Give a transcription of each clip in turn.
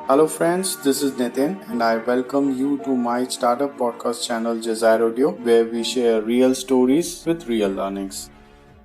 Hello, friends, this is Nitin, and I welcome you to my startup podcast channel, Jazair Audio, where we share real stories with real learnings.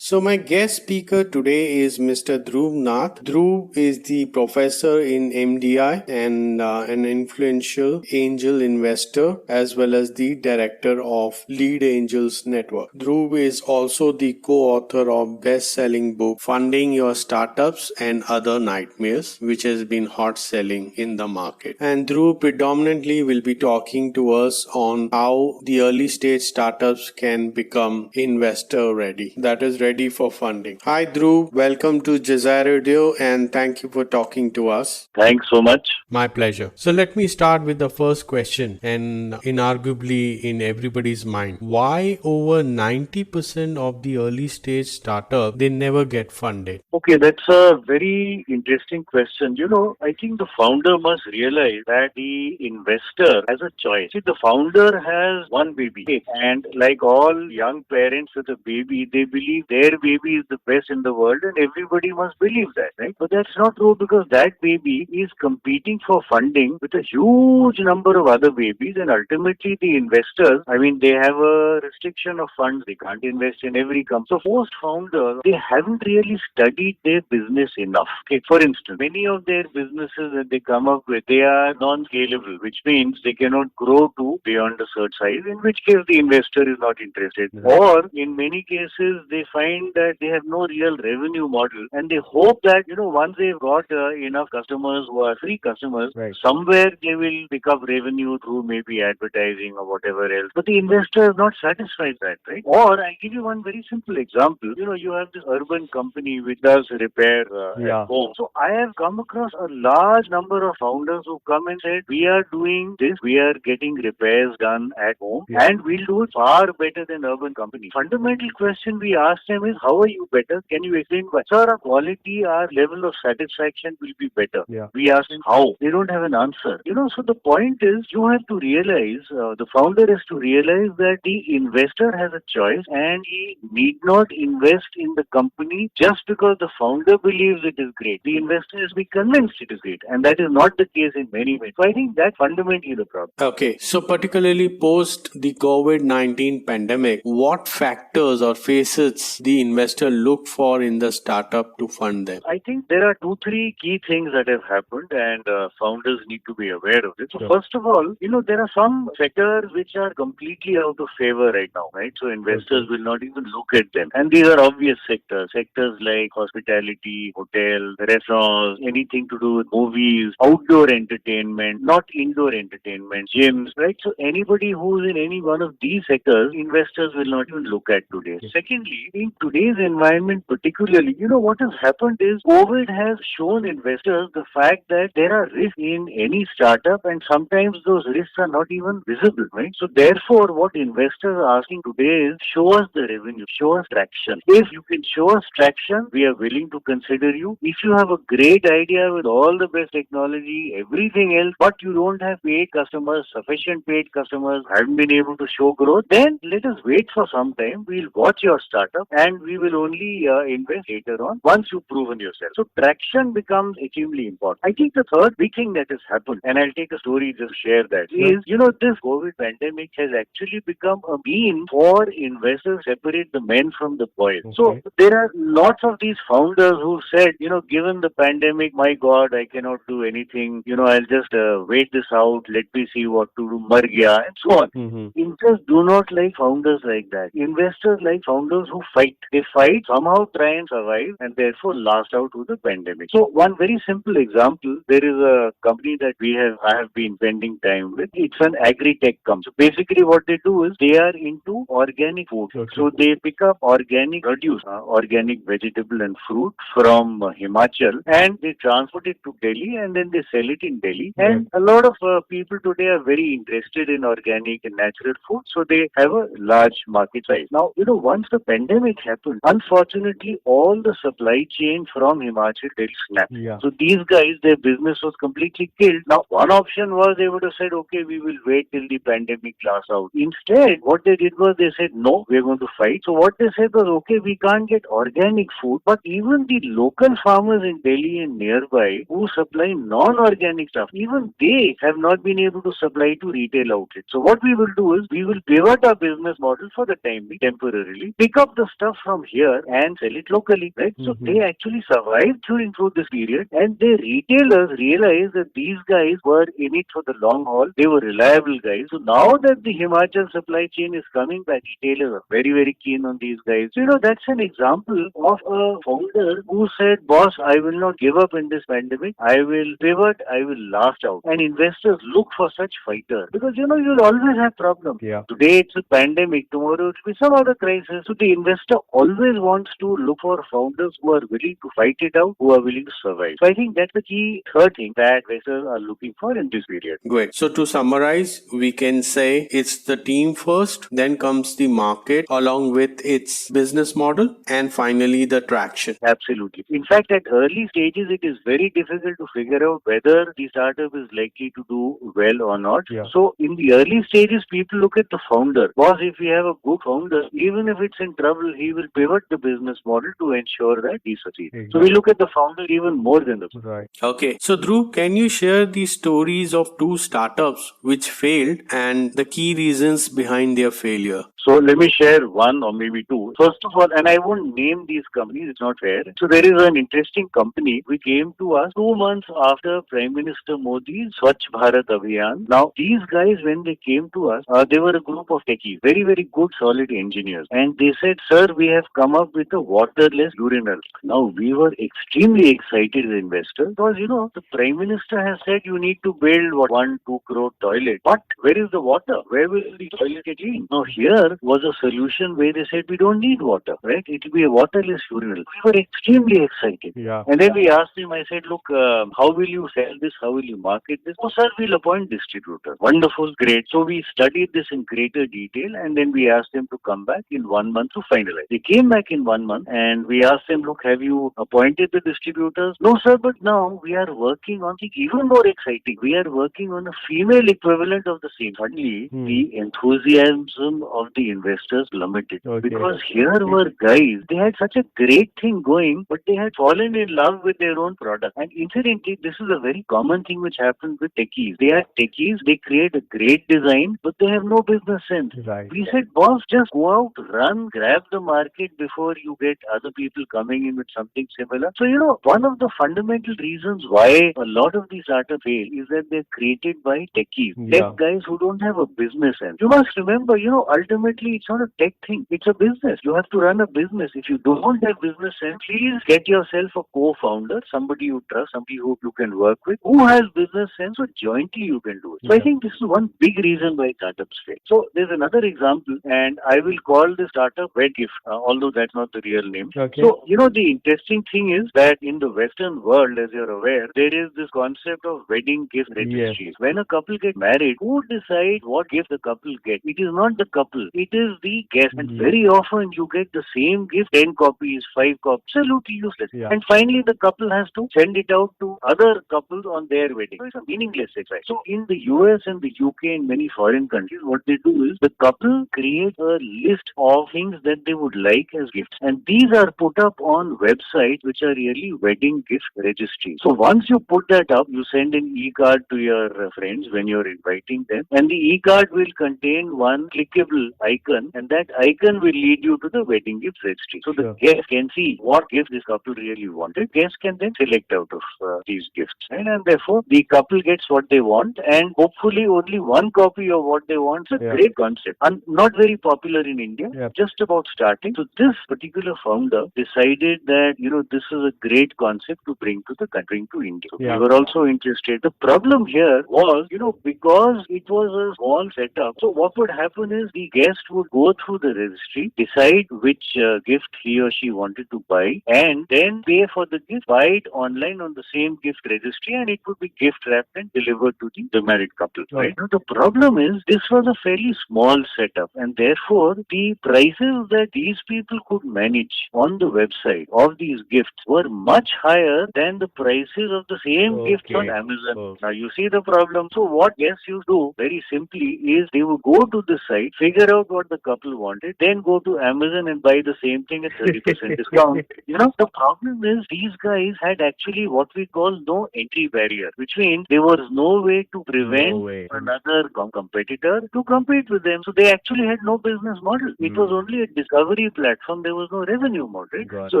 So my guest speaker today is Mr. Dhruv Nath. Dhruv is the professor in MDI and an influential angel investor as well as the director of Lead Angels Network. Dhruv is also the co-author of best-selling book Funding Your Startups and Other Nightmares, which has been hot selling in the market. And Dhruv predominantly will be talking to us on how the early stage startups can become investor ready. That is ready for funding. Hi Dhruv, welcome to Jazair Radio and thank you for talking to us. Thanks so much. My pleasure. So let me start with the first question and inarguably in everybody's mind. Why over 90% of the early stage startup they never get funded? Okay, that's a very interesting question. I think the founder must realize that the investor has a choice. See, the founder has one baby, okay, and like all young parents with a baby, they believe their baby is the best in the world and everybody must believe that, right? But that's not true because that baby is competing for funding with a huge number of other babies, and ultimately the investors, they have a restriction of funds. They can't invest in every company. So most founders, they haven't really studied their business enough. Okay, for instance, many of their businesses that they come up with, they are non-scalable, which means they cannot grow to beyond a certain size, in which case the investor is not interested. Or in many cases, they find that they have no real revenue model and they hope that, once they've got enough customers who are free customers, Right. somewhere they will pick up revenue through maybe advertising or whatever else. But the investor is not satisfied with that, right? Or I give you one very simple example. You have this urban company which does repair Yeah. at home. So I have come across a large number of founders who come and said, we are doing this, we are getting repairs done at home, Yeah. and we'll do it far better than urban company. Fundamental question we ask them is, how are you better? Can you explain why? Sir, our quality, our level of satisfaction will be better. Yeah. We ask them how. They don't have an answer. So the point is, you have to realize, the founder has to realize that the investor has a choice and he need not invest in the company just because the founder believes it is great. The investor has to be convinced it is great, and that is not the case in many ways. So I think that's fundamentally the problem. Okay, so particularly post the COVID 19 pandemic, what factors or facets the investor look for in the startup to fund them? I think there are two, three key things that have happened, and founders need to be aware of it. So, Sure. first of all, there are some sectors which are completely out of favor right now, right? So, investors will not even look at them. And these are obvious sectors. Sectors like hospitality, hotel, restaurants, anything to do with movies, outdoor entertainment, not indoor entertainment, gyms, right? So, anybody who's in any one of these sectors, investors will not even look at today. Yes. Secondly, in today's environment particularly, what has happened is COVID has shown investors the fact that there are risks in any startup, and sometimes those risks are not even visible, right? So therefore, what investors are asking today is, show us the revenue, show us traction. If you can show us traction, we are willing to consider you. If you have a great idea with all the best technology, everything else, but you don't have paid customers, sufficient paid customers, haven't been able to show growth, then let us wait for some time. We'll watch your startup and we will only invest later on once you've proven yourself. So traction becomes extremely important. I think the third big thing that has happened, and I'll take a story just to share that, is, this COVID pandemic has actually become a mean for investors to separate the men from the boys. So Okay. there are lots of these founders who said, given the pandemic, my God, I cannot do anything. I'll just wait this out. Let me see what to do. Mar gaya, and so on. Mm-hmm. Investors do not like founders like that. Investors like founders who fight. They fight, somehow try and survive, and therefore last out through the pandemic. So one very simple example, there is a company that I have been spending time with. It's an agri-tech company. So basically what they do is they are into organic food. Okay. So they pick up organic produce, organic vegetable and fruit from Himachal, and they transport it to Delhi, and then they sell it in Delhi. Right. And a lot of people today are very interested in organic and natural food, so they have a large market size. Now, once the pandemic happened? Unfortunately, all the supply chain from Himachal Delhi snapped. Yeah. So these guys, their business was completely killed. Now, one option was they would have said, okay, we will wait till the pandemic lasts out. Instead, what they did was they said, no, we're going to fight. So what they said was, okay, we can't get organic food, but even the local farmers in Delhi and nearby who supply non-organic stuff, even they have not been able to supply to retail outlets. So what we will do is we will pivot our business model for the time being temporarily, pick up the stuff from here and sell it locally, right? So they actually survived through this period, and the retailers realized that these guys were in it for the long haul. They were reliable guys. So now that the Himachal supply chain is coming back, retailers are very, very keen on these guys. So, that's an example of a founder who said, boss, I will not give up in this pandemic. I will pivot. I will last out. And investors look for such fighters because, you'll always have problems. Yeah. Today it's a pandemic. Tomorrow it will be some other crisis. So the investor always wants to look for founders who are willing to fight it out, who are willing to survive. So I think that's the key third thing that investors are looking for in this period. Great. So to summarize, we can say it's the team first, then comes the market along with its business model, and finally the traction. Absolutely. In fact, at early stages, it is very difficult to figure out whether the startup is likely to do well or not. Yeah. So in the early stages, people look at the founder. Boss, if we have a good founder, even if it's in trouble, he will pivot the business model to ensure that he succeeds. Exactly. So we look at the founder even more than the Right. Okay. So Dhruv, can you share the stories of two startups which failed and the key reasons behind their failure? So let me share one or maybe two. First of all, and I won't name these companies, it's not fair. So there is an interesting company which came to us 2 months after Prime Minister Modi's Swachh Bharat Abhiyan. Now, these guys, when they came to us, they were a group of techies, very, very good, solid engineers. And they said, sir, we have come up with a waterless urinal. Now, we were extremely excited as investors because, the Prime Minister has said you need to build 1-2 crore toilet. But where is the water? Where will the toilet get clean? Now, here was a solution where they said we don't need water, right? It will be a waterless urinal. We were extremely excited. Yeah. And then we asked him, I said, look, how will you sell this? How will you market this? Oh, sir, we'll appoint distributor. Wonderful, great. So we studied this in greater detail and then we asked them to come back in 1 month to finalize. They came back in 1 month and we asked them, look, have you appointed the distributors? No, sir, but now we are working on even more exciting. We are working on a female equivalent of the same. Suddenly, the enthusiasm of the investors plummeted. Okay. Because here were guys, they had such a great thing going, but they had fallen in love with their own product. And incidentally, this is a very common thing which happens with techies. They are techies, they create a great design, but they have no business sense. Right. We said, boss, just go out, run, grab the market before you get other people coming in with something similar. So, one of the fundamental reasons why a lot of these startups fail is that they're created by techies, tech guys who don't have a business sense. You must remember, ultimately it's not a tech thing, it's a business. You have to run a business. If you don't have business sense, please get yourself a co-founder, somebody you trust, somebody who you can work with, who has business sense, so jointly you can do it. So I think this is one big reason why startups fail. So there's another example, and I will call this startup WedGift, although that's not the real name. Okay. So, the interesting thing is that in the Western world, as you're aware, there is this concept of wedding gift registries. Yes. When a couple get married, who decides what gift the couple gets? It is not the couple, it is the guest. And very often you get the same gift, 10 copies, 5 copies, absolutely useless. Yeah. And finally the couple has to send it out to other couples on their wedding. So it's a meaningless exercise. So in the US and the UK and many foreign countries, what they do is the couple create a list of things that they would like as gifts. And these are put up on websites which are really wedding gift registries. So once you put that up, you send an e-card to your friends when you're inviting them. And the e-card will contain one clickable icon, and that icon will lead you to the wedding gift registry. So the guest can see what gift this couple really wanted. Guests can then select out of these gifts. And therefore, the couple gets what they want, and hopefully only one copy of what they want. It's a great concept. And not very popular in India, just about starting. So this particular founder decided that, this is a great concept to bring to the country, to India. So we were also interested. The problem here was, because it was a small setup, so what would happen is the guest first would go through the registry, decide which gift he or she wanted to buy, and then pay for the gift, buy it online on the same gift registry, and it would be gift wrapped and delivered to the married couple. Right? Now, the problem is this was a fairly small setup, and therefore the prices that these people could manage on the website of these gifts were much higher than the prices of the same gifts on Amazon. Now you see the problem. So what guests used to do very simply is they would go to the site, figure out what the couple wanted, then go to Amazon and buy the same thing at 30% discount. The problem is these guys had actually what we call no entry barrier, which means there was no way to prevent another competitor to compete with them. So they actually had no business model. It was only a discovery platform. There was no revenue model. So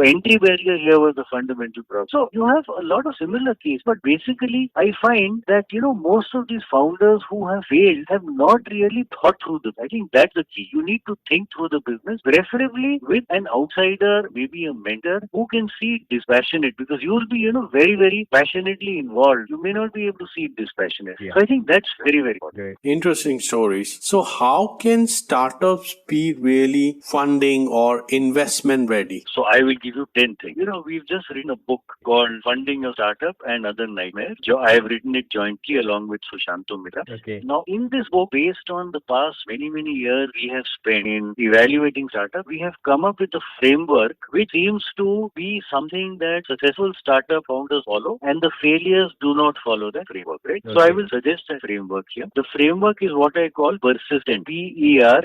entry barrier here was the fundamental problem. So you have a lot of similar cases, but basically I find that most of these founders who have failed have not really thought through this. I think that's the key. You need to think through the business, preferably with an outsider, maybe a mentor who can see it dispassionate, because you will be very, very passionately involved. You may not be able to see it dispassionate. So I think that's very, very important. Interesting stories. So how can startups be really funding or investment ready? So I will give you 10 things. We've just written a book called Funding a Startup and Other Nightmares. I have written it jointly along with Sushanto Mitra. Now, in this book, based on the past many, many years we have spent in evaluating startup, we have come up with a framework which seems to be something that successful startup founders follow, and the failures do not follow that framework, right? So I will suggest a framework here. The framework is what I call persistent, PERSISTENT.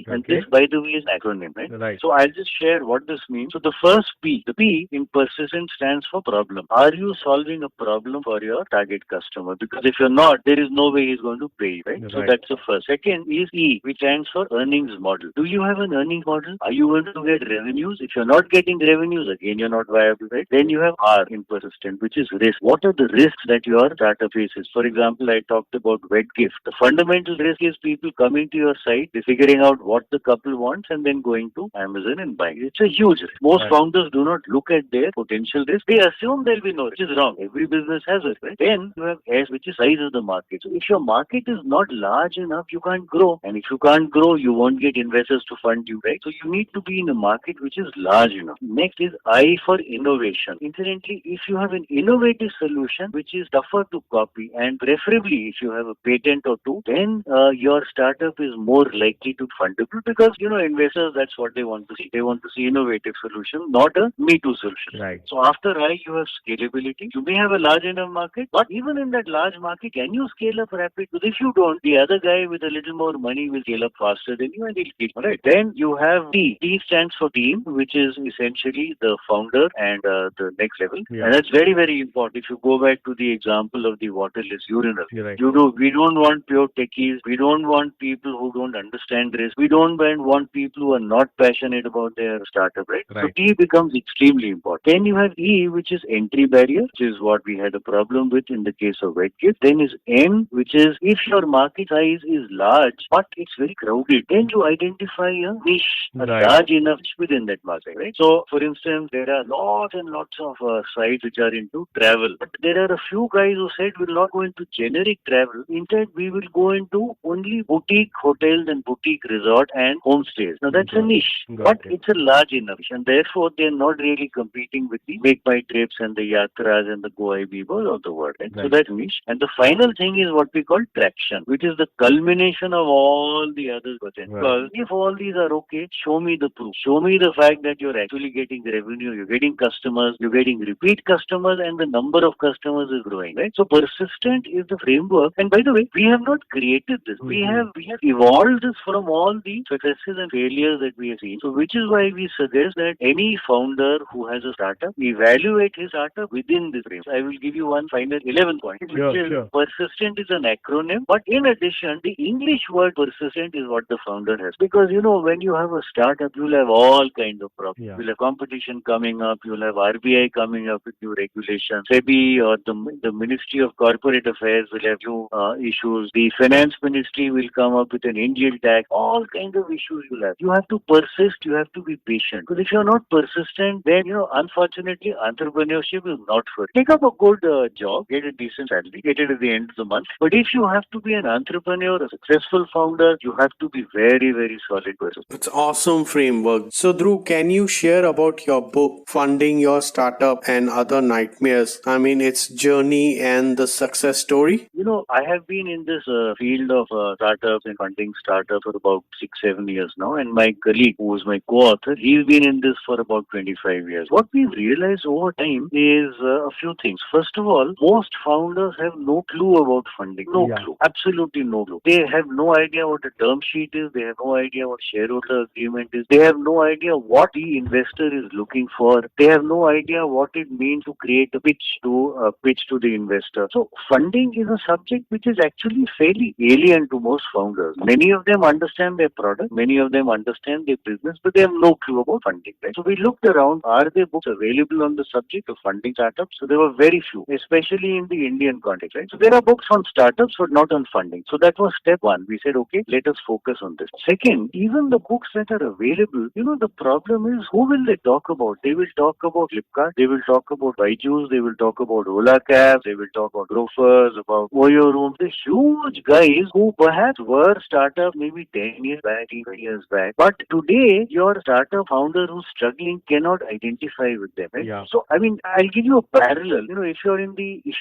And this, by the way, is an acronym, right? So I'll just share what this means. So the first P, the P in persistent stands for problem. Are you solving a problem for your target customer? Because if you're not, there is no way he's going to pay, right? So that's the first. Second is E, which stands for earnings model. Do you have an earnings model? Are you going to get revenues? If you're not getting revenues, again, you're not viable, right? Then you have R in persistent, which is risk. What are the risks that your startup faces? For example, I talked about wet gift. The fundamental risk is people coming to your site, figuring out what the couple wants, and then going to Amazon and buying. It's a huge risk. Most founders do not look at their potential risk. They assume there'll be no risk, which is wrong. Every business has it, right? Then you have S, which is size of the market. So if your market is not large enough, you can't grow. And if you can't grow, you won't get investors to fund you, right? So you need to be in a market which is large enough. Next is I for innovation. Incidentally, if you have an innovative solution which is tougher to copy, and preferably if you have a patent or two, then your startup is more likely to fundable, because investors, that's what they want to see. They want to see innovative solution, not a me too solution. Right. So after I, you have scalability. You may have a large enough market, but even in that large market, can you scale up rapid? Because if you don't, the other guy with a little more money will scale up faster than you, and he'll keep. Right. Then you have T. T stands for team, which is essentially the founder and the next level. And that's very, very important. If you go back to the example of the waterless urinal, we don't want pure techies. We don't want people who don't understand risk. We don't want people who are not passionate about their startup, right? So T becomes extremely important. Then you have E, which is entry barrier, which is what we had a problem with in the case of wet gift. Then is N, which is if your market size is large, but it's very crowded, then you identify a niche, a large enough niche within that market, right? So, for instance, there are lots and lots of sites which are into travel. But there are a few guys who said we'll not go into generic travel. Instead, we will go into only boutique hotels and boutique resort and homestays. Now, that's a niche, but it's a large enough, and therefore they're not really competing with the Make My Trips and the Yatras and the Goa Bibos of the world. Right? So that's niche. And the final thing is what we call traction, which is the culmination of all the other percent. Because if all these are okay, show me the proof. Show me the fact that you're actually getting revenue, you're getting customers, you're getting repeat customers, and the number of customers is growing. Right? So persistent is the framework. And by the way, we have not created this. We have evolved this from all the successes and failures that we have seen. So which is why we suggest that any founder who has a startup, evaluate his startup within this frame. I will give you one final 11 point. Persistent is an acronym, but in addition, the English word persistent is what the founder has. Because when you have a startup, you'll have all kinds of problems. You'll have competition coming up, you'll have RBI coming up with new regulations, SEBI or the Ministry of Corporate Affairs will have new issues, the Finance Ministry will come up with an angel tax, all kinds of issues you'll have. You have to persist, you have to be patient. Because if you're not persistent, then unfortunately entrepreneurship is not for you. Take up a good job, get a decent salary, get it at the end of the month. But if you have to be an entrepreneur, a successful founder, founder, you have to be very, very solid person. It's awesome framework. So Dhruv, can you share about your book, Funding Your Startup and Other Nightmares? I mean, its journey and the success story. I have been in this field of startups and funding startups for about 6, 7 years now, and my colleague, who is my co-author, he's been in this for about 25 years. What we've realized over time is a few things. First of all, most founders have no clue about funding. No clue. Absolutely no clue. They have no idea what a term sheet is. They have no idea what shareholder agreement is. They have no idea what the investor is looking for. They have no idea what it means to create a pitch to the investor. So funding is a subject which is actually fairly alien to most founders. Many of them understand their product, many of them understand their business, but they have no clue about funding. Right? So we looked around, are there books available on the subject of funding startups? So there were very few, especially in the Indian context. Right? So there are books on startups, but not on funding. So that was step one. We said, okay, let us focus on this. Second, even the books that are available, the problem is, who will they talk about? They will talk about Flipkart, they will talk about Byju's, they will talk about Ola Cabs, they will talk about Grofers, about Oyo Rooms, the huge guys who perhaps were startup maybe 10 years back, 20 years back. But today, your startup founder who's struggling cannot identify with them. Right? Yeah. So, I'll give you a parallel. If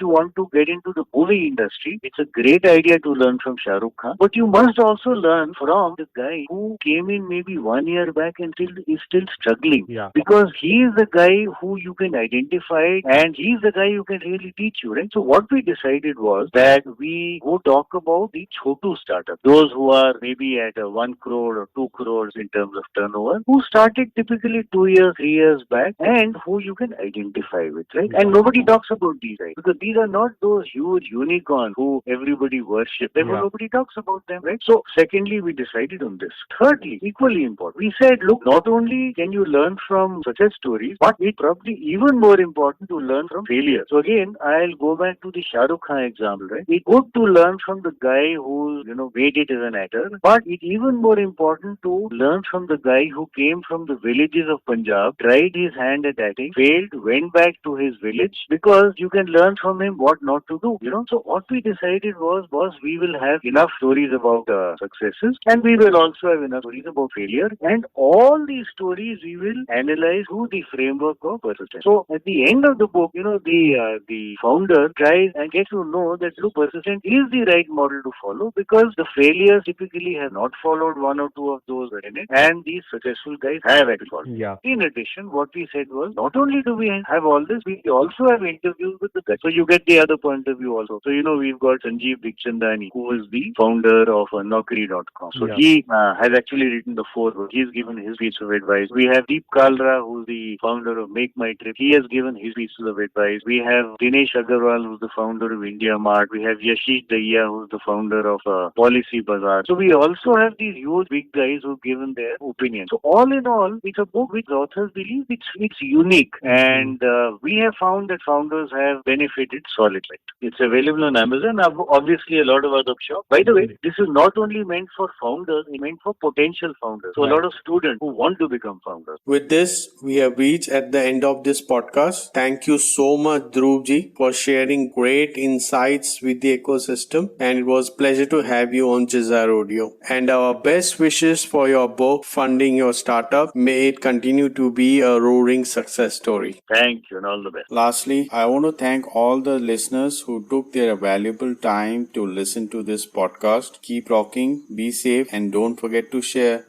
you want to get into the movie industry, it's a great idea to learn from Shah Rukh Khan, but you must also learn from the guy who came in maybe 1 year back and is still struggling. Yeah. Because he is the guy who you can identify, and he's the guy who can really teach you, right? So what we decided was that we go talk about the Chotu startup, those who are maybe at 1 crore or 2 crores in terms of turnover, who started typically 2 years, 3 years back, and who you can identify with, right? And nobody talks about these guys, because these are not those huge unicorns who everybody worships. Therefore, nobody talks about them, right? So secondly, we decided on this. Thirdly, equally important, we said, look, not only can you learn from success stories, but it's probably even more important to learn from failure. So again, I'll go back to the Shah Rukh Khan example, right? It's good to learn from the guy who, made it as an actor, but it's even more important to learn from the guy who came from the villages of Punjab, tried his hand at acting, failed, went back to his village, because you can learn from him what not to do, So what we decided was we will have enough stories about successes, and we will also have enough stories about failure, and all these stories we will analyze through the framework of persistence. So at the end of the book, the founder tries and gets to know that, look, persistence is the right model to follow, because the failures typically have not followed one or two of those in it, and these successful guys have actually followed. Yeah. In addition, what we said was, not only do we have all this, we also have interviews with the guys. So you get the other point of view also. So, we've got Sanjeev Dikchandani, who is the founder of Naukri.com. So he has actually written the foreword. He's given his piece of advice. We have Deep Kalra, who's the founder of Make My Trip. He has given his pieces of advice. We have Dinesh Agarwal, who's the founder of India Mart. We have Yashish Dahiya, who's the founder of Policy Bazaar. So we also have these huge big guys who've given their opinion. So all in all, it's a book which authors believe it's unique, and we have found that founders have benefited solidly. It's available on Amazon. Obviously, a lot of other shops. By the way, this is not only meant for founders, it's meant for potential founders. So a lot of students who want to become founders. With this, we have reached at the end of this podcast. Thank you so much, Dhruvji, for sharing great insights with the ecosystem, and it was a pleasure to have you on Desire Audio. And our best wishes for your book, Funding Your Startup. May it continue to be a roaring success story. Thank you, and all the best. Lastly, I want to thank all the listeners who took their valuable time to listen to this podcast. Keep rocking, be safe, and don't forget to share.